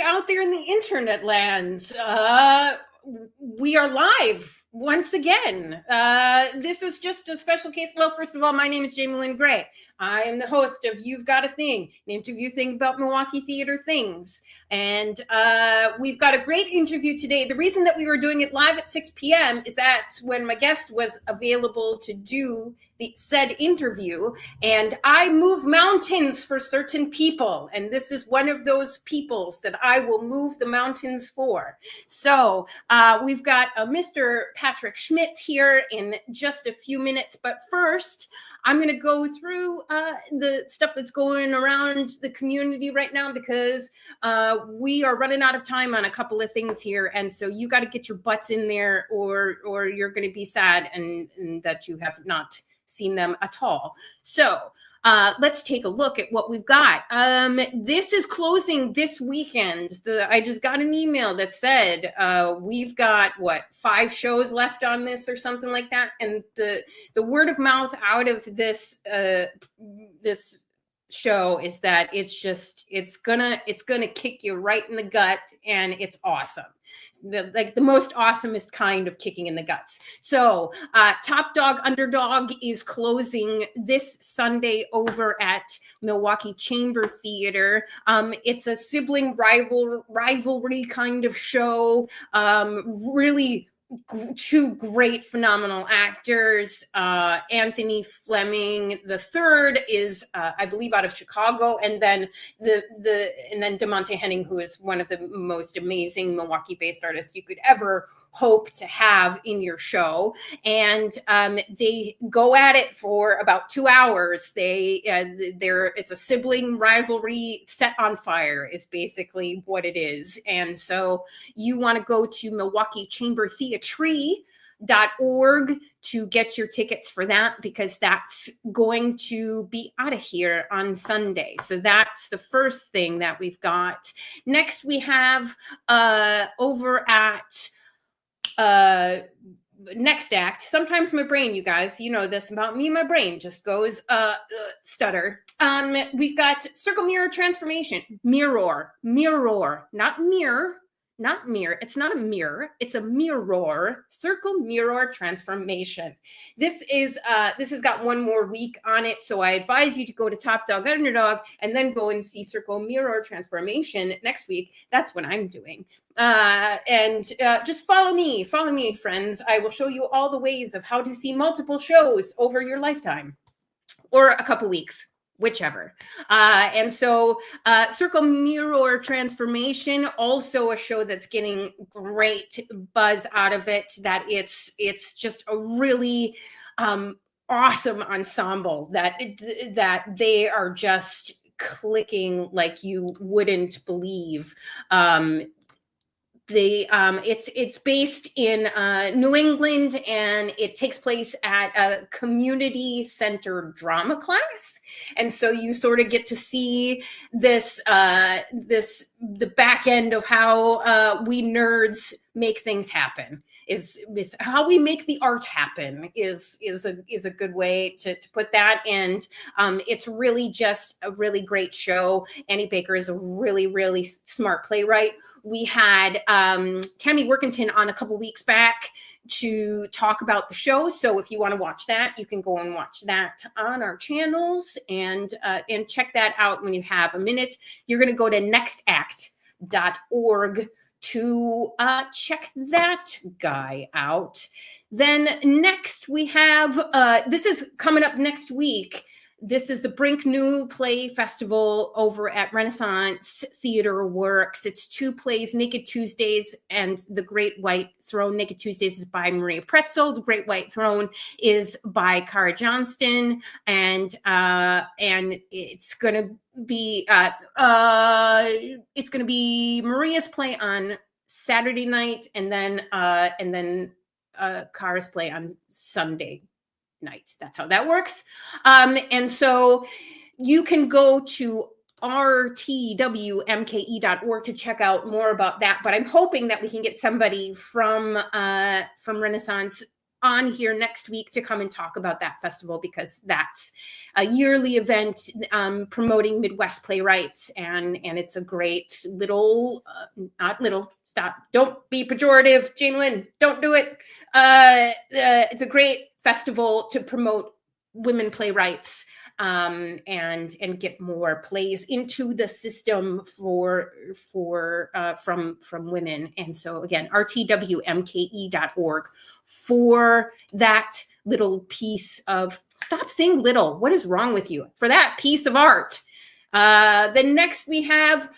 out there in the internet lands. We are live once again. This is just a special case. Well, first of all, my name is Jaimelyn Gray. I am the host of You've Got a Thing, an interview thing about Milwaukee theater things. And we've got a great interview today. The reason that we were doing it live at 6 p.m. is that's when my guest was available to do the said interview. And I move mountains for certain people. And this is one of those peoples that I will move the mountains for. So we've got Mr. Patrick Schmitz here in just a few minutes. But first, I'm going to go through the stuff that's going around the community right now because we are running out of time on a couple of things here. And so you got to get your butts in there or you're going to be sad and that you have not seen them at all. So let's take a look at what we've got. This is closing this weekend. I just got an email that said we've got 5 shows left on this or something like that. And the word of mouth out of this this show is that it's gonna kick you right in the gut, and it's awesome. The most awesomest kind of kicking in the guts. So Top Dog Underdog is closing this Sunday over at Milwaukee Chamber Theater. It's a sibling rivalry kind of show. Really two great, phenomenal actors. Anthony Fleming the third is, I believe, out of Chicago, and then DeMonte Henning, who is one of the most amazing Milwaukee-based artists you could ever hope to have in your show. And they go at it for about 2 hours. It's a sibling rivalry set on fire is basically what it is. And so you want to go to Milwaukee Chamber Theatre.org to get your tickets for that, because that's going to be out of here on Sunday. So that's the first thing that we've got. Next, we have over at Next Act. Sometimes my brain, you guys, you know this about me, my brain just goes stutter. We've got Circle Mirror Transformation. Mirror, not mirror. Not mirror. It's not a mirror. It's a mirror. Circle Mirror Transformation. This has got one more week on it, so I advise you to go to Top Dog Underdog and then go and see Circle Mirror Transformation next week. That's what I'm doing. Just follow me, friends. I will show you all the ways of how to see multiple shows over your lifetime, or a couple weeks. Whichever. And so Circle Mirror Transformation, also a show that's getting great buzz out of it, that it's just a really awesome ensemble that they are just clicking like you wouldn't believe. It's based in New England, and it takes place at a community center drama class. And so you sort of get to see the back end of how we nerds make things happen. Is how we make the art happen is a good way to put that. And it's really just a really great show. Annie Baker is a really, really smart playwright. We had Tammy Workington on a couple weeks back to talk about the show. So if you want to watch that, you can go and watch that on our channels and check that out when you have a minute. You're going to go to nextact.org to check that guy out. Then next we have, this is coming up next week. This is the Brink New Play Festival over at Renaissance Theater Works. It's 2 plays, Naked Tuesdays and The Great White Throne. Naked Tuesdays is by Maria Pretzel. The Great White Throne is by Cara Johnston. And it's going to be Maria's play on Saturday night, and then Cara's play on Sunday night. That's how that works. And so you can go to rtwmke.org to check out more about that. But I'm hoping that we can get somebody from Renaissance on here next week to come and talk about that festival, because that's a yearly event promoting Midwest playwrights, and it's a great little, not little, stop, don't be pejorative, Jaimelyn, don't do it. It's a great festival to promote women playwrights, and get more plays into the system from women. And so again, rtwmke.org for that little piece of, stop saying little, what is wrong with you, for that piece of art. Then next we have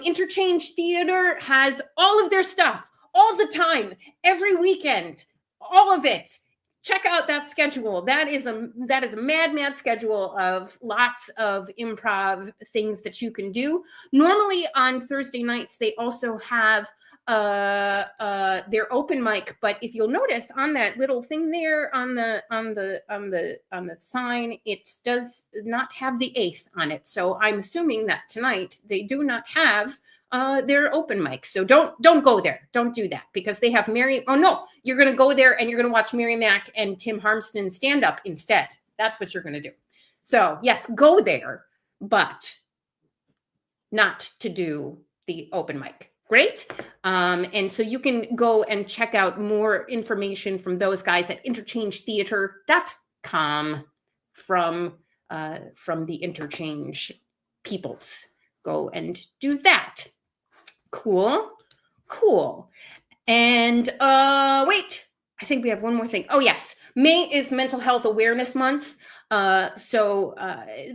Interchange Theater has all of their stuff all the time, every weekend, all of it. Check out that schedule. That is a mad schedule of lots of improv things that you can do. Normally on Thursday nights, they also have their open mic. But if you'll notice on that little thing there on the sign, it does not have the 8th on it. So I'm assuming that tonight they do not have their open mic. So don't go there. Don't do that, because they have you're going to go there and you're going to watch Mary Mack and Tim Harmston stand up instead. That's what you're going to do. So yes, go there, but not to do the open mic. Great. And so you can go and check out more information from those guys at interchangetheater.com from the Interchange peoples. Go and do that. Cool. And wait, I think we have one more thing. Oh yes, May is Mental Health Awareness Month. So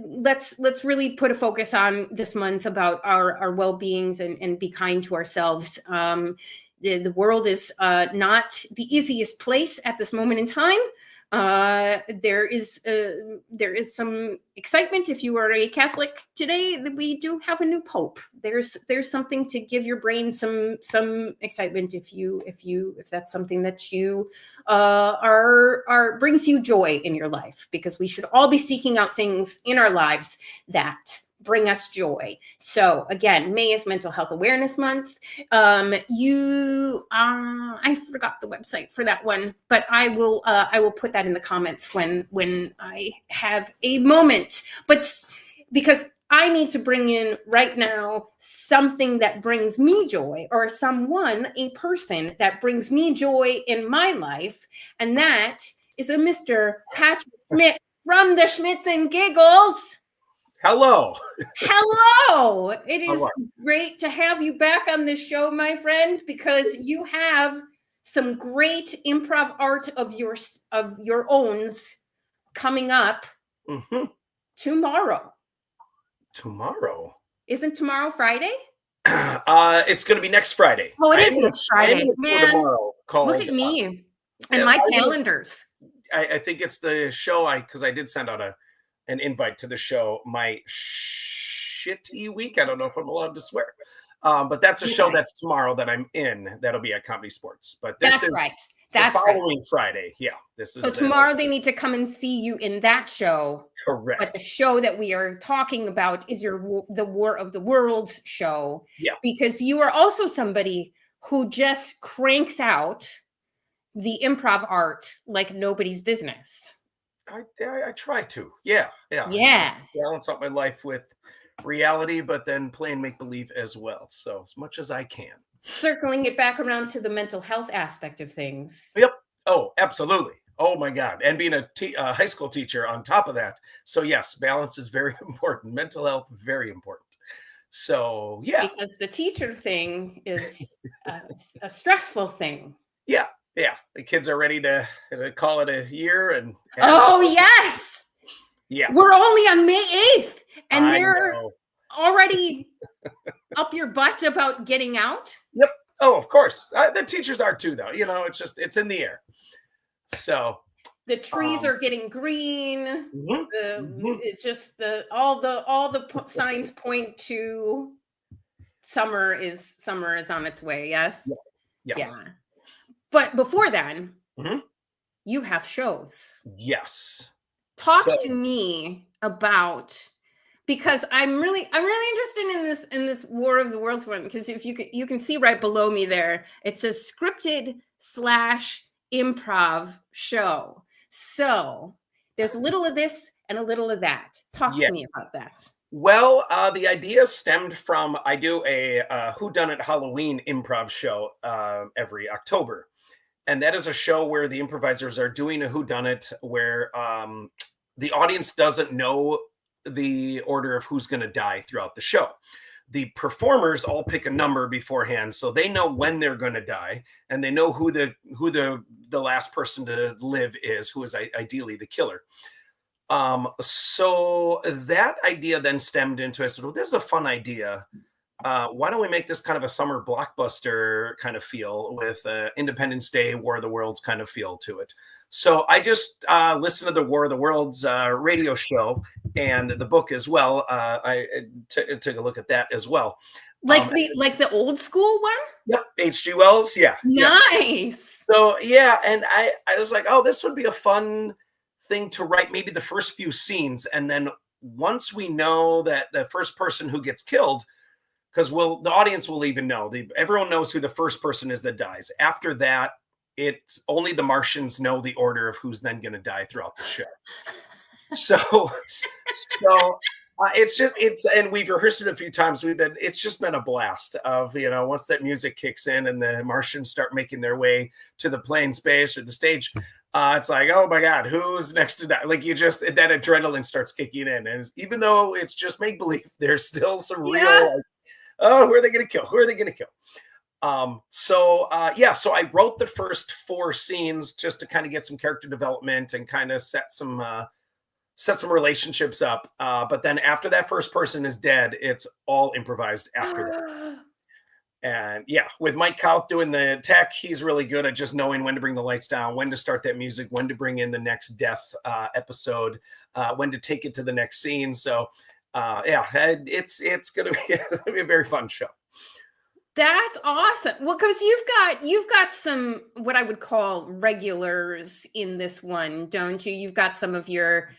let's really put a focus on this month about our well-beings and be kind to ourselves. The world is not the easiest place at this moment in time. There is some excitement if you are a Catholic today that we do have a new pope. There's something to give your brain some excitement if that's something that you are brings you joy in your life, because we should all be seeking out things in our lives that bring us joy. So again, May is Mental Health Awareness Month. I forgot the website for that one, but I will put that in the comments when I have a moment. But because I need to bring in right now something that brings me joy, or a person that brings me joy in my life, and that is a Mr. Patrick Schmitz from the Schmitz and Giggles. Hello. It is great to have you back on this show, my friend, because you have some great improv art of your owns coming up tomorrow. Tomorrow? Isn't tomorrow Friday? It's going to be next Friday. Oh, it is next Friday. Man, look at me and my calendars. I think it's the show because I did send out an invite to the show, my shitty week. I don't know if I'm allowed to swear, but that's a show that's tomorrow that I'm in. That'll be at Comedy Sports. But this is right. That's the following Friday. Yeah, this is. So tomorrow they need to come and see you in that show. Correct. But the show that we are talking about is the War of the Worlds show. Yeah. Because you are also somebody who just cranks out the improv art like nobody's business. I try to. Yeah. Balance out my life with reality, but then playing make-believe as well. So as much as I can. Circling it back around to the mental health aspect of things. Yep. Oh, absolutely. Oh my God. And being a high school teacher on top of that. So yes, balance is very important. Mental health, very important. So yeah. Because the teacher thing is a stressful thing. Yeah. Yeah, the kids are ready to call it a year. And oh, yes. Yeah. We're only on May 8th, and they're already up your butt about getting out. Yep. Oh, of course. The teachers are too, though. It's in the air. So the trees are getting green. It's just all the signs point to summer is on its way. Yes. Yeah. Yes. Yeah. But before then, you have shows. Yes. Talk to me about, because I'm really interested in this War of the Worlds one, because if you can see right below me there, it says scripted / improv show. So there's a little of this and a little of that. Talk to me about that. Well, the idea stemmed from, I do a whodunit Halloween improv show every October. And that is a show where the improvisers are doing a whodunit where the audience doesn't know the order of who's going to die throughout the show. The performers all pick a number beforehand, so they know when they're going to die, and they know who the last person to live is, who is ideally the killer. So that idea then stemmed into, I said, well, this is a fun idea. Why don't we make this kind of a summer blockbuster kind of feel with Independence Day, War of the Worlds kind of feel to it? So I just listened to the War of the Worlds radio show and the book as well. I took a look at that as well. Like the old school one? Yep, H.G. Wells. Yeah. Nice. Yes. So yeah, and I was like, oh, this would be a fun thing to write, maybe the first few scenes, and then once we know that the first person who gets killed, because the audience will even know, everyone knows who the first person is that dies. After that, it's only the Martians know the order of who's then going to die throughout the show. So and we've rehearsed it a few times. It's just been a blast of, once that music kicks in and the Martians start making their way to the plane space or the stage, it's like, oh my God, who's next to die? Like that adrenaline starts kicking in. And even though it's just make believe, there's still some real, who are they going to kill? Who are they going to kill? So I wrote the first 4 scenes just to kind of get some character development and kind of set some relationships up. But then after that first person is dead, it's all improvised after that. And yeah, with Mike Kauth doing the tech, he's really good at just knowing when to bring the lights down, when to start that music, when to bring in the next death episode, when to take it to the next scene. So it's going to be a very fun show. That's awesome. Well, because you've got some what I would call regulars in this one, don't you? You've got some of your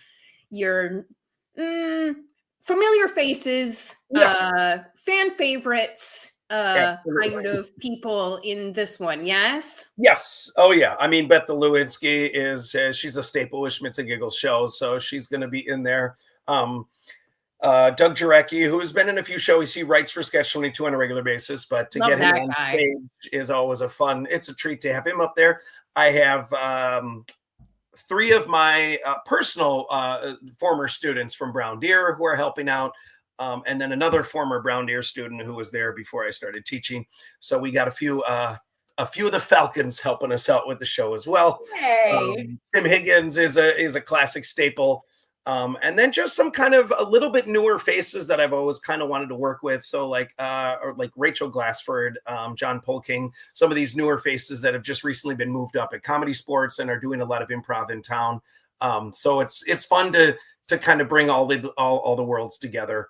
familiar faces, fan favorites, kind of people in this one. Yes. Yes. Oh yeah. I mean, Beth Lewinsky is she's a staple with Schmitz and Giggles shows, so she's going to be in there. Doug Jarecki, who's been in a few shows, he writes for Sketch 22 on a regular basis, but to get him on stage is always it's a treat to have him up there. I have 3 of my personal former students from Brown Deer who are helping out, and then another former Brown Deer student who was there before I started teaching. So we got a few of the Falcons helping us out with the show as well. Hey. Tim Higgins is a classic staple. And then just some kind of a little bit newer faces that I've always kind of wanted to work with. So like Rachel Glassford, John Polking, some of these newer faces that have just recently been moved up at Comedy Sports and are doing a lot of improv in town. So it's fun to kind of bring all the worlds together.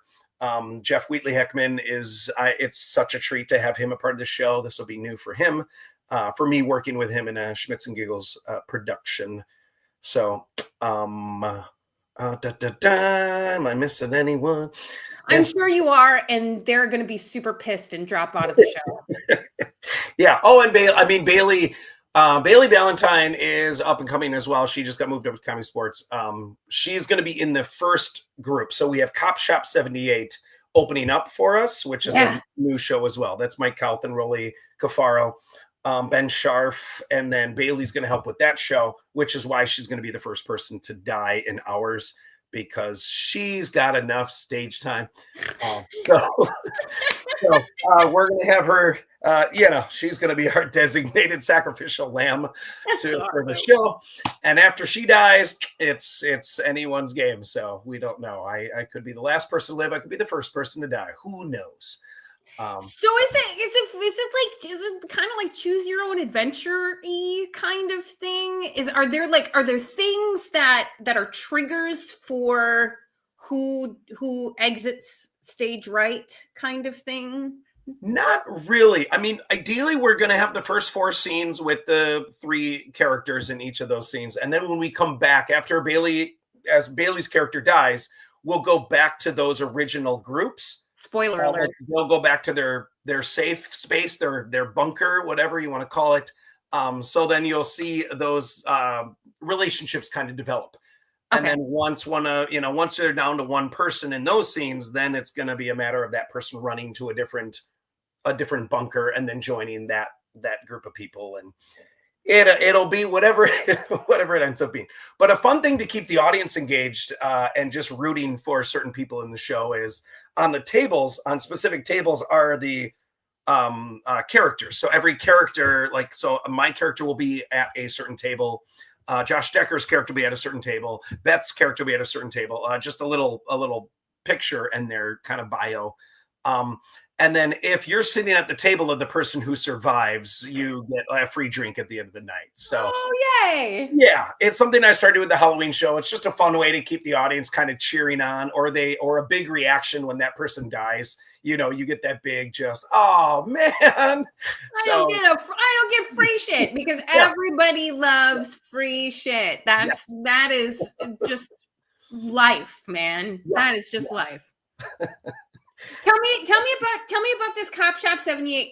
Jeff Wheatley Heckman it's such a treat to have him a part of the show. This will be new for him, for me working with him in a Schmitz and Giggles production. So, am I missing anyone? I'm sure you are, and they're going to be super pissed and drop out of the show. Yeah. Oh, and Bailey Ballantyne is up and coming as well. She just got moved up to Comedy Sports. She's going to be in the first group. So we have Cop Shop 78 opening up for us, which is a new show as well. That's Mike Kauth and Rolly Cafaro, Ben Scharf, and then Bailey's going to help with that show, which is why she's going to be the first person to die in ours, because she's got enough stage time. So we're going to have her, she's going to be our designated sacrificial lamb for the show. And after she dies, it's anyone's game. So we don't know. I could be the last person to live. I could be the first person to die. Who knows? So is it kind of like choose your own adventure-y kind of thing? Are there things that are triggers for who exits stage right kind of thing? Not really. I mean, ideally we're going to have the first 4 scenes with the 3 characters in each of those scenes. And then when we come back after Bailey's character dies, we'll go back to those original groups. Spoiler alert. They'll go back to their safe space, their bunker, whatever you want to call it. So then you'll see those relationships kind of develop. And then once once they're down to one person in those scenes, then it's going to be a matter of that person running to a different bunker and then joining that group of people, and it'll be whatever whatever it ends up being. But a fun thing to keep the audience engaged and just rooting for certain people in the show is on the tables, on specific tables, are the characters. So every character, like, so my character will be at a certain table. Josh Decker's character will be at a certain table. Beth's character will be at a certain table. Just a little picture and their kind of bio. And then if you're sitting at the table of the person who survives, you get a free drink at the end of the night. So, oh, yay. Yeah, it's something I started with the Halloween show. It's just a fun way to keep the audience kind of cheering on, or a big reaction when that person dies. You get that big just, oh man. I don't get free shit because everybody loves free shit. That is just life, man. Yeah. That is just life. Tell me about this Cop Shop 78.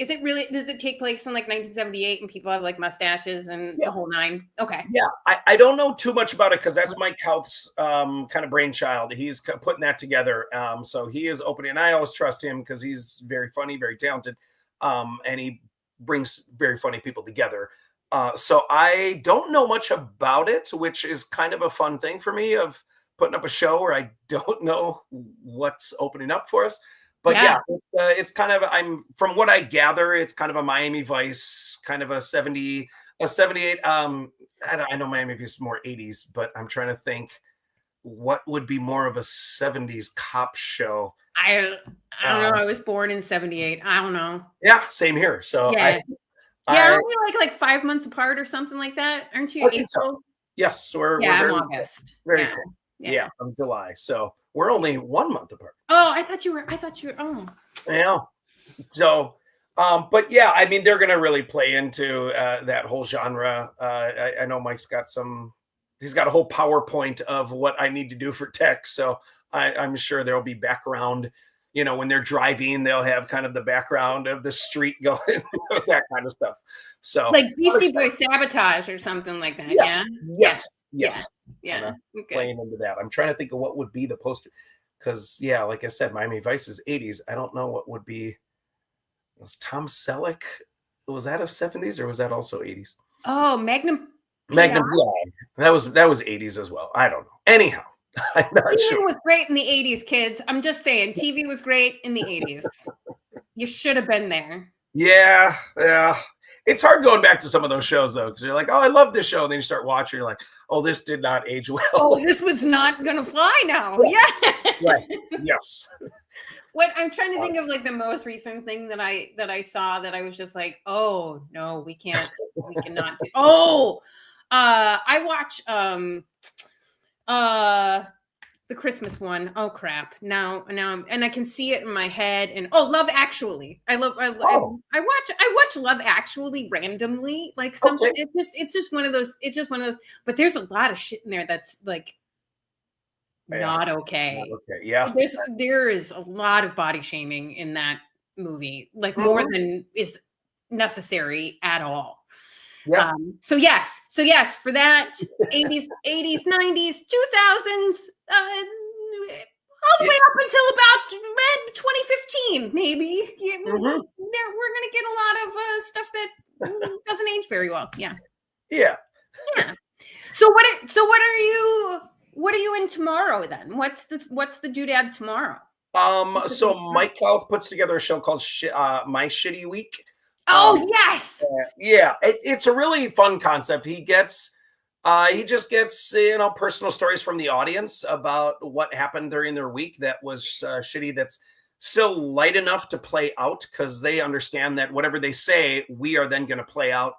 Does it take place in like 1978 and people have like mustaches and the whole nine? Okay. Yeah. I don't know too much about it because that's Mike Houth's kind of brainchild. He's putting that together. So he is opening, and I always trust him because he's very funny, very talented. And he brings very funny people together. So I don't know much about it, which is kind of a fun thing for me, of putting up a show where I don't know what's opening up for us. But it's kind of, from what I gather, it's kind of a Miami Vice, kind of a 78. I know Miami Vice is more 80s, but I'm trying to think what would be more of a 70s cop show. I don't know. I was born in 78. I don't know. Yeah, same here. So aren't we like 5 months apart or something like that? Aren't you April? So. Yes, we're I'm August. Very close. Yeah, from July. So we're only 1 month apart. Oh, I thought you were. Oh. Yeah. So, but yeah, I mean, they're going to really play into that whole genre. I know Mike's got he's got a whole PowerPoint of what I need to do for tech. So I'm sure there'll be background, when they're driving, they'll have kind of the background of the street going, that kind of stuff. So like Beastie Boy Sabotage or something like that. Yeah. Yes. Yeah. Okay. Playing into that. I'm trying to think of what would be the poster, because like I said, Miami Vice is 80s. I don't know what would be. Was Tom Selleck? Was that a 70s or was that also 80s? Oh, Magnum. That was 80s as well. I don't know. Anyhow, I'm not TV sure. was great in the 80s, kids. I'm just saying, TV was great in the 80s. You should have been there. Yeah. It's hard going back to some of those shows, though, because you're like, oh, I love this show. And then you start watching, you're like, oh, this did not age well. Oh, this was not going to fly now. Yeah. Right. Yes. What I'm trying to think of, like, the most recent thing that I saw that I was just like, oh, no, we cannot do. Oh, I watch the Christmas one. Oh crap! Now, and I can see it in my head. And Love Actually. I watch Love Actually randomly, like something. Okay. It's just one of those. But there's a lot of shit in there that's like not okay. Not okay. Yeah. There is a lot of body shaming in that movie, like more than is necessary at all. Yeah. So yes, for that 80s, 90s, 2000s, all the way up until about 2015, maybe. We're gonna get a lot of stuff that doesn't age very well. Yeah. So what are you in tomorrow then? What's the doodad tomorrow? So Mike Houth puts together a show called My Shitty Week. Oh yes. It's a really fun concept. He just gets personal stories from the audience about what happened during their week that was shitty, that's still light enough to play out, because they understand that whatever they say, we are then going to play out.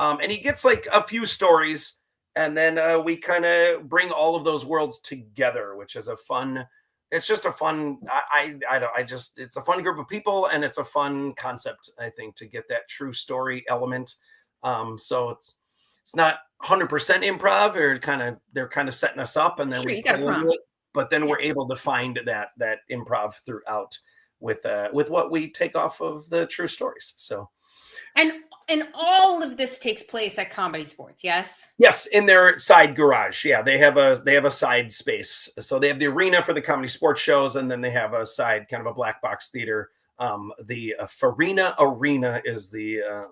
And he gets like a few stories, and then we kind of bring all of those worlds together, which is it's just a fun, it's a fun group of people, and it's a fun concept, I think, to get that true story element. So it's not 100% improv, or they're kind of setting us up, and then we play into it, but then we're able to find that improv throughout with what we take off of the true stories. So, and And all of this takes place at Comedy Sports, yes? Yes, in their side garage. Yeah, they have a side space. So they have the arena for the comedy sports shows, and then they have a side kind of a black box theater. The Farina Arena is the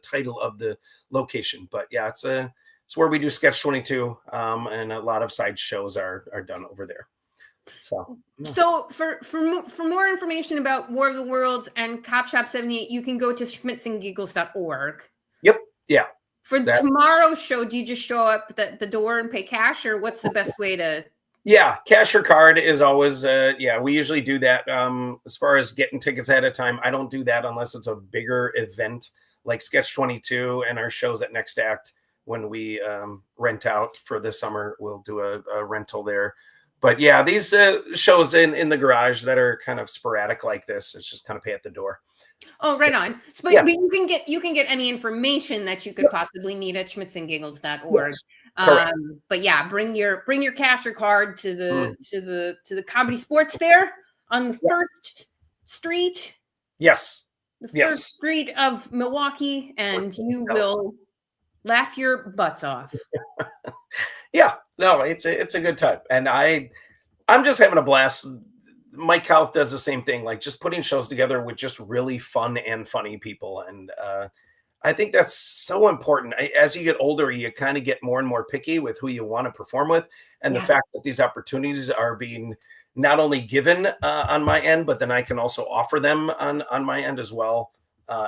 title of the location. But yeah, it's where we do Sketch 22, and a lot of side shows are done over there. So for more information about War of the Worlds and Cop Shop 78, you can go to schmitzandgiggles.org. Yep. Yeah. For tomorrow's show, do you just show up at the door and pay cash, or what's the best way to? Yeah, cash or card is always, we usually do that. As far as getting tickets ahead of time, I don't do that unless it's a bigger event like Sketch 22 and our shows at Next Act. When we rent out for this summer, we'll do a rental there. But yeah, these shows in the garage that are kind of sporadic like this, it's just kind of pay at the door. Oh, right on. But you can get any information that you could possibly need at schmitzandgiggles.org. Yes, but yeah, bring your cash or card to the Comedy Sports there on the first street. Yes. The first street of Milwaukee, and you will laugh your butts off. Yeah, no, it's a good time, and I'm just having a blast. Mike Houth does the same thing, like just putting shows together with just really fun and funny people, and I think that's so important. As you get older, you kind of get more and more picky with who you want to perform with, and the fact that these opportunities are being not only given on my end, but then I can also offer them on my end as well.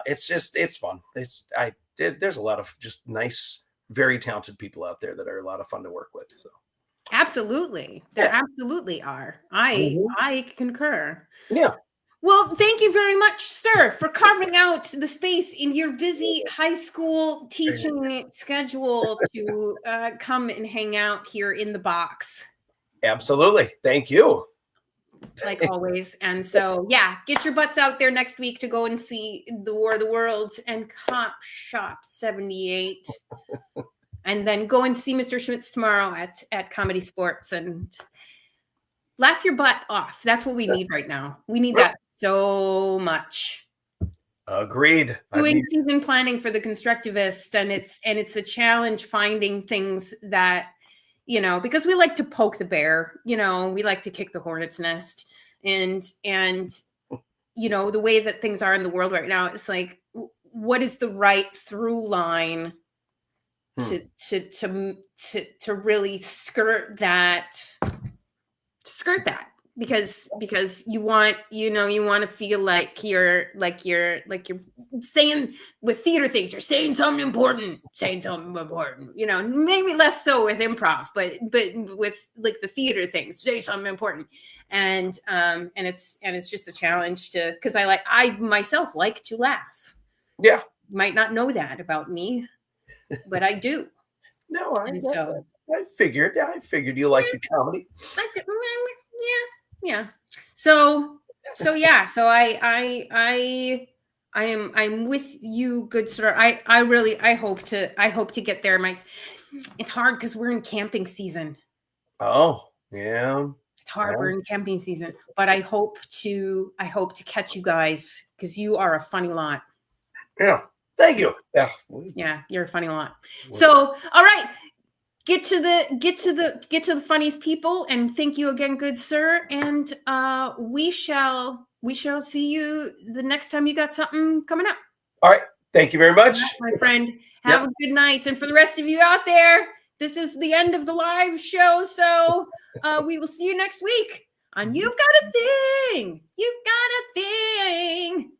It's fun. There's a lot of just nice, very talented people out there that are a lot of fun to work with. So absolutely, there absolutely are. I concur. Yeah. Well, thank you very much, sir, for carving out the space in your busy high school teaching schedule to come and hang out here in the box. Absolutely. Thank you. Like always. And so, yeah, get your butts out there next week to go and see the War of the Worlds and Cop Shop 78. And then go and see Mr. Schmitz tomorrow at Comedy Sports and laugh your butt off. That's what we need right now. We need that so much. Agreed. Doing season planning for the constructivists, and it's a challenge finding things that, because we like to poke the bear, we like to kick the hornet's nest, and the way that things are in the world right now, it's like, what is the right through line to really skirt that, because you want to feel like you're saying with theater things, you're saying something important, maybe less so with improv, but with like the theater things, say something important. And it's just a challenge because I myself like to laugh. Yeah. You might not know that about me, but I do. No, I figured you like the comedy. Yeah. So I'm with you, good sir. I hope to get there. It's hard because we're in camping season. Oh, yeah. It's hard. We're in camping season, but I hope to catch you guys because you are a funny lot. Yeah. Thank you. Yeah, you're a funny lot. So, all right. Get to the funniest people, and thank you again, good sir. And we shall see you the next time you got something coming up. All right. Thank you very much, my friend. Have a good night. And for the rest of you out there, this is the end of the live show. So we will see you next week on You've Got a Thing. You've Got a Thing.